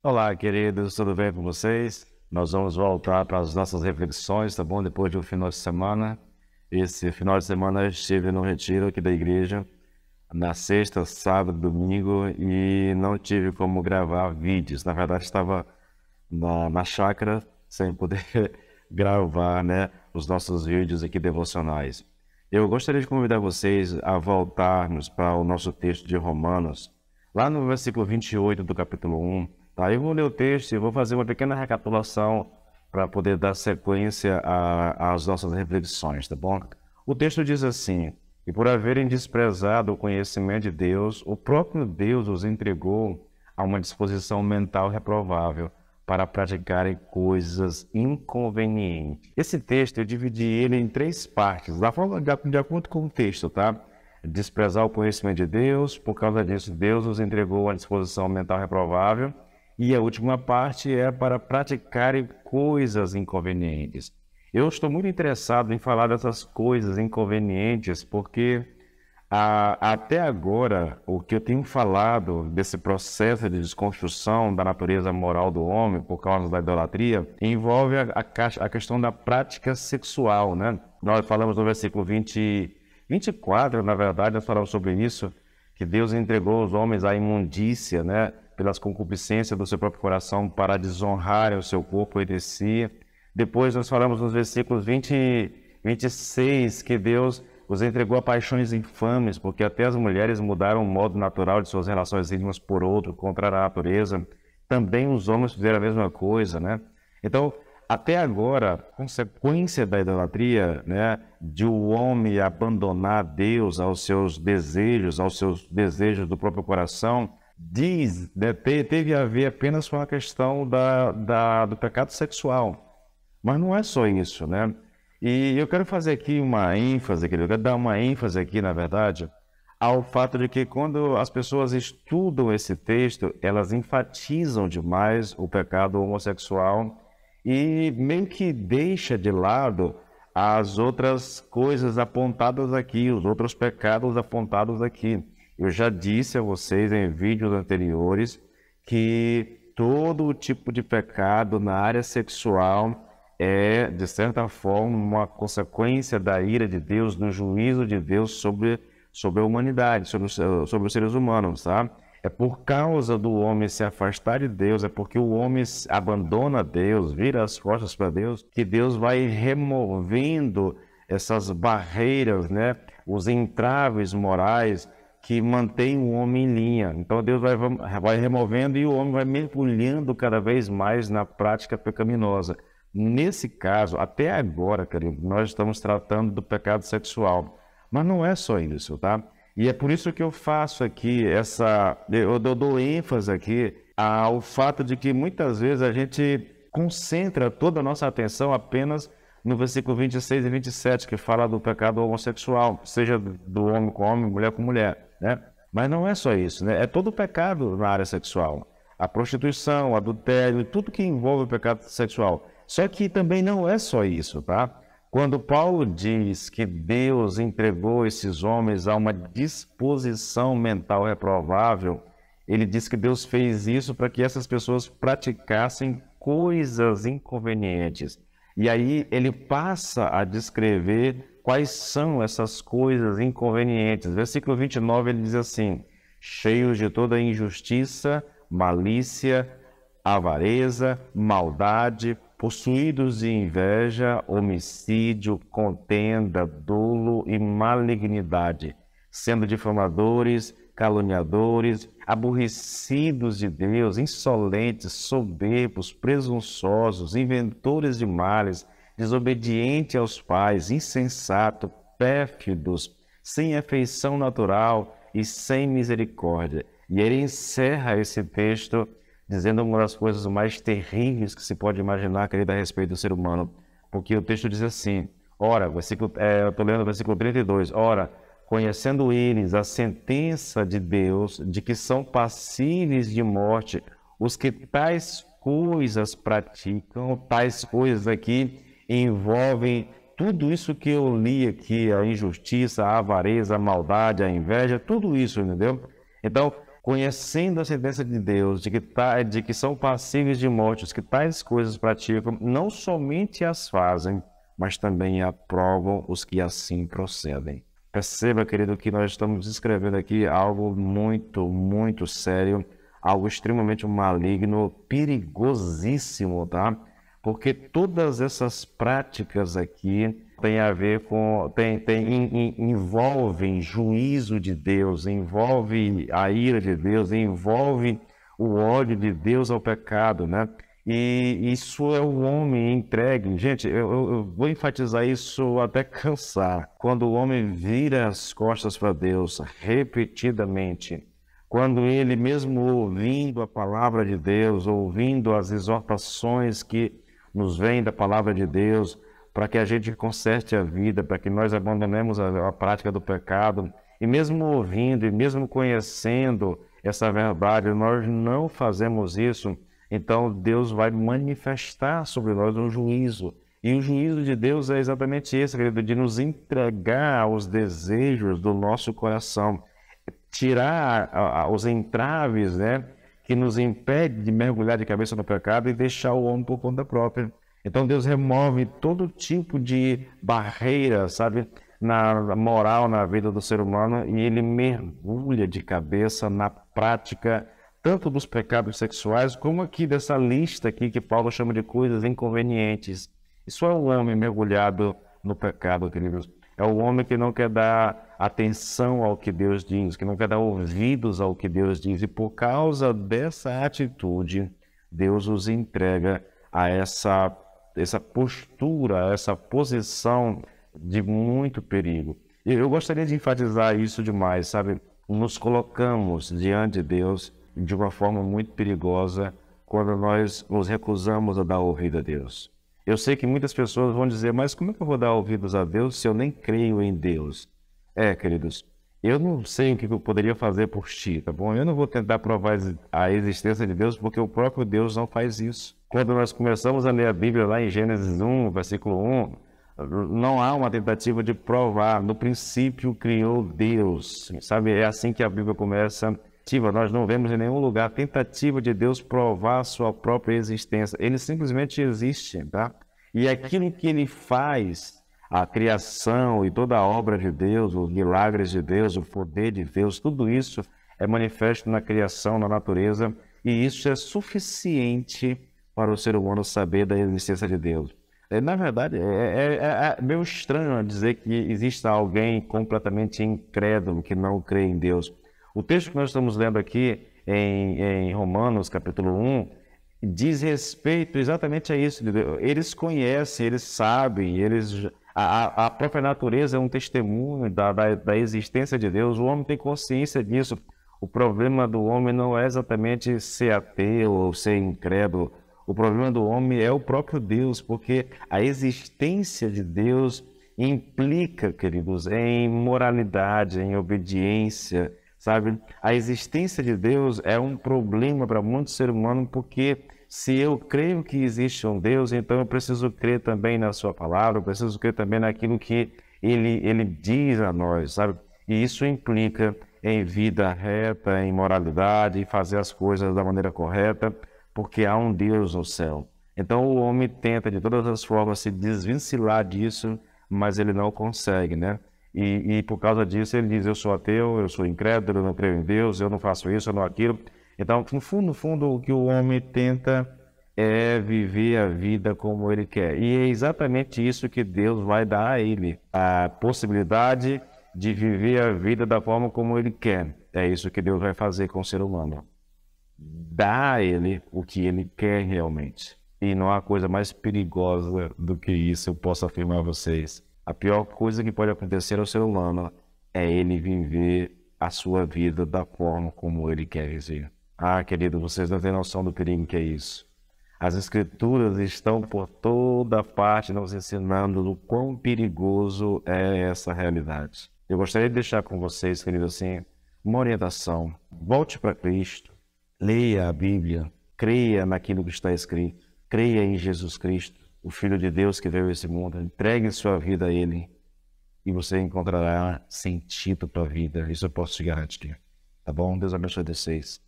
Olá, queridos, tudo bem com vocês? Nós vamos voltar para as nossas reflexões, tá bom? Depois de um final de semana. Esse final de semana eu estive no retiro aqui da igreja, na sexta, sábado, domingo, e não tive como gravar vídeos. Na verdade, estava na chácara sem poder gravar, né, os nossos vídeos aqui devocionais. Eu gostaria de convidar vocês a voltarmos para o nosso texto de Romanos, lá no versículo 28 do capítulo 1. Tá, eu vou ler o texto e vou fazer uma pequena recapitulação para poder dar sequência às nossas reflexões, tá bom? O texto diz assim: e por haverem desprezado o conhecimento de Deus, o próprio Deus os entregou a uma disposição mental reprovável para praticarem coisas inconvenientes. Esse texto eu dividi ele em três partes, da forma de acordo com o texto, tá? Desprezar o conhecimento de Deus, por causa disso Deus os entregou a uma disposição mental reprovável. E a última parte é para praticarem coisas inconvenientes. Eu estou muito interessado em falar dessas coisas inconvenientes, porque até agora o que eu tenho falado desse processo de desconstrução da natureza moral do homem por causa da idolatria envolve a questão da prática sexual, né? Nós falamos no versículo 24, na verdade, nós falamos sobre isso, que Deus entregou os homens à imundícia, né? Pelas concupiscências do seu próprio coração para desonrarem o seu corpo entre si. Depois nós falamos nos versículos 20 e 26 que Deus os entregou a paixões infames, porque até as mulheres mudaram o modo natural de suas relações íntimas por outro, contra a natureza. Também os homens fizeram a mesma coisa, né? Então, até agora, consequência da idolatria, né, de o homem abandonar Deus aos seus desejos do próprio coração, teve a ver apenas com a questão do pecado sexual. Mas não é só isso, né? E eu quero fazer aqui uma ênfase, eu quero dar uma ênfase aqui, na verdade, ao fato de que quando as pessoas estudam esse texto, elas enfatizam demais o pecado homossexual e meio que deixa de lado as outras coisas apontadas aqui, os outros pecados apontados aqui. Eu já disse a vocês em vídeos anteriores que todo tipo de pecado na área sexual é, de certa forma, uma consequência da ira de Deus, do juízo de Deus sobre a humanidade, sobre os seres humanos, tá? É por causa do homem se afastar de Deus, é porque o homem abandona Deus, vira as costas para Deus, que Deus vai removendo essas barreiras, né? Os entraves morais que mantém o homem em linha. Então Deus vai removendo e o homem vai mergulhando cada vez mais na prática pecaminosa. Nesse caso, até agora, querido, nós estamos tratando do pecado sexual. Mas não é só isso, tá? E é por isso que eu faço aqui eu dou ênfase aqui ao fato de que muitas vezes a gente concentra toda a nossa atenção apenas no versículo 26 e 27, que fala do pecado homossexual, seja do homem com homem, mulher com mulher, né? Mas não é só isso, né? É todo o pecado na área sexual. A prostituição, o adultério, tudo que envolve o pecado sexual. Só que também não é só isso, tá? Quando Paulo diz que Deus entregou esses homens a uma disposição mental reprovável, ele diz que Deus fez isso para que essas pessoas praticassem coisas inconvenientes. E aí ele passa a descrever quais são essas coisas inconvenientes. Versículo 29 ele diz assim: cheios de toda injustiça, malícia, avareza, maldade, possuídos de inveja, homicídio, contenda, dolo e malignidade, sendo difamadores, caluniadores, aborrecidos de Deus, insolentes, soberbos, presunçosos, inventores de males, desobedientes aos pais, insensato, pérfidos, sem afeição natural e sem misericórdia. E ele encerra esse texto dizendo uma das coisas mais terríveis que se pode imaginar, querida, a respeito do ser humano. Porque o texto diz assim, ora, eu estou lendo o versículo 32, ora, conhecendo eles a sentença de Deus, de que são passíveis de morte os que tais coisas praticam, tais coisas aqui envolvem tudo isso que eu li aqui, a injustiça, a avareza, a maldade, a inveja, tudo isso, entendeu? Então, conhecendo a sentença de Deus, de que são passíveis de morte, os que tais coisas praticam, não somente as fazem, mas também aprovam os que assim procedem. Perceba, querido, que nós estamos escrevendo aqui algo muito, muito sério, algo extremamente maligno, perigosíssimo, tá? Porque todas essas práticas aqui têm a ver com, envolvem juízo de Deus, envolve a ira de Deus, envolve o ódio de Deus ao pecado, né? E isso é o homem entregue. Gente, eu vou enfatizar isso até cansar. Quando o homem vira as costas para Deus repetidamente, quando ele, mesmo ouvindo a palavra de Deus, ouvindo as exortações que nos vêm da palavra de Deus, para que a gente conserte a vida, para que nós abandonemos a prática do pecado, e mesmo ouvindo e mesmo conhecendo essa verdade, nós não fazemos isso, então Deus vai manifestar sobre nós um juízo. E o juízo de Deus é exatamente esse, querido, de nos entregar aos desejos do nosso coração, tirar os entraves, né, que nos impede de mergulhar de cabeça no pecado e deixar o homem por conta própria. Então Deus remove todo tipo de barreira, sabe, na moral, na vida do ser humano, e ele mergulha de cabeça na prática tanto dos pecados sexuais, como aqui dessa lista aqui que Paulo chama de coisas inconvenientes. Isso é o homem mergulhado no pecado, queridos. É o homem que não quer dar atenção ao que Deus diz, que não quer dar ouvidos ao que Deus diz. E por causa dessa atitude, Deus os entrega a essa postura, a essa posição de muito perigo. E eu gostaria de enfatizar isso demais, sabe? Nos colocamos diante de Deus de uma forma muito perigosa quando nós nos recusamos a dar ouvido a Deus. Eu sei que muitas pessoas vão dizer, mas como é que eu vou dar ouvidos a Deus se eu nem creio em Deus? Queridos, eu não sei o que eu poderia fazer por ti, tá bom? Eu não vou tentar provar a existência de Deus, porque o próprio Deus não faz isso. Quando nós começamos a ler a Bíblia lá em Gênesis 1, versículo 1, não há uma tentativa de provar. No princípio criou Deus, sabe? É assim que a Bíblia começa. Nós não vemos em nenhum lugar a tentativa de Deus provar a sua própria existência. Ele simplesmente existe, tá? E aquilo que ele faz, a criação e toda a obra de Deus, os milagres de Deus, o poder de Deus, tudo isso é manifesto na criação, na natureza, e isso é suficiente para o ser humano saber da existência de Deus. Na verdade, é meio estranho dizer que exista alguém completamente incrédulo que não crê em Deus. O texto que nós estamos lendo aqui em Romanos, capítulo 1, diz respeito exatamente a isso. Eles conhecem, eles sabem, a própria natureza é um testemunho da existência de Deus. O homem tem consciência disso. O problema do homem não é exatamente ser ateu ou ser incrédulo. O problema do homem é o próprio Deus, porque a existência de Deus implica, queridos, em moralidade, em obediência, sabe? A existência de Deus é um problema para muito ser humano, porque se eu creio que existe um Deus, então eu preciso crer também na sua palavra, eu preciso crer também naquilo que ele diz a nós, sabe? E isso implica em vida reta, em moralidade, em fazer as coisas da maneira correta, porque há um Deus no céu. Então o homem tenta de todas as formas se desvencilhar disso, mas ele não consegue, né? E por causa disso ele diz, eu sou ateu, eu sou incrédulo, eu não creio em Deus, eu não faço isso, eu não aquilo. Então, no fundo, o que o homem tenta é viver a vida como ele quer. E é exatamente isso que Deus vai dar a ele, a possibilidade de viver a vida da forma como ele quer. É isso que Deus vai fazer com o ser humano. Dá a ele o que ele quer realmente. E não há coisa mais perigosa do que isso, eu posso afirmar a vocês. A pior coisa que pode acontecer ao ser humano é ele viver a sua vida da forma como ele quer viver. Ah, querido, vocês não têm noção do perigo que é isso. As Escrituras estão por toda parte nos ensinando o quão perigoso é essa realidade. Eu gostaria de deixar com vocês, querido, assim, uma orientação. Volte para Cristo, leia a Bíblia, creia naquilo que está escrito, creia em Jesus Cristo, o Filho de Deus que veio a esse mundo, entregue sua vida a Ele e você encontrará sentido para a vida, isso eu posso te garantir. Tá bom? Deus abençoe vocês.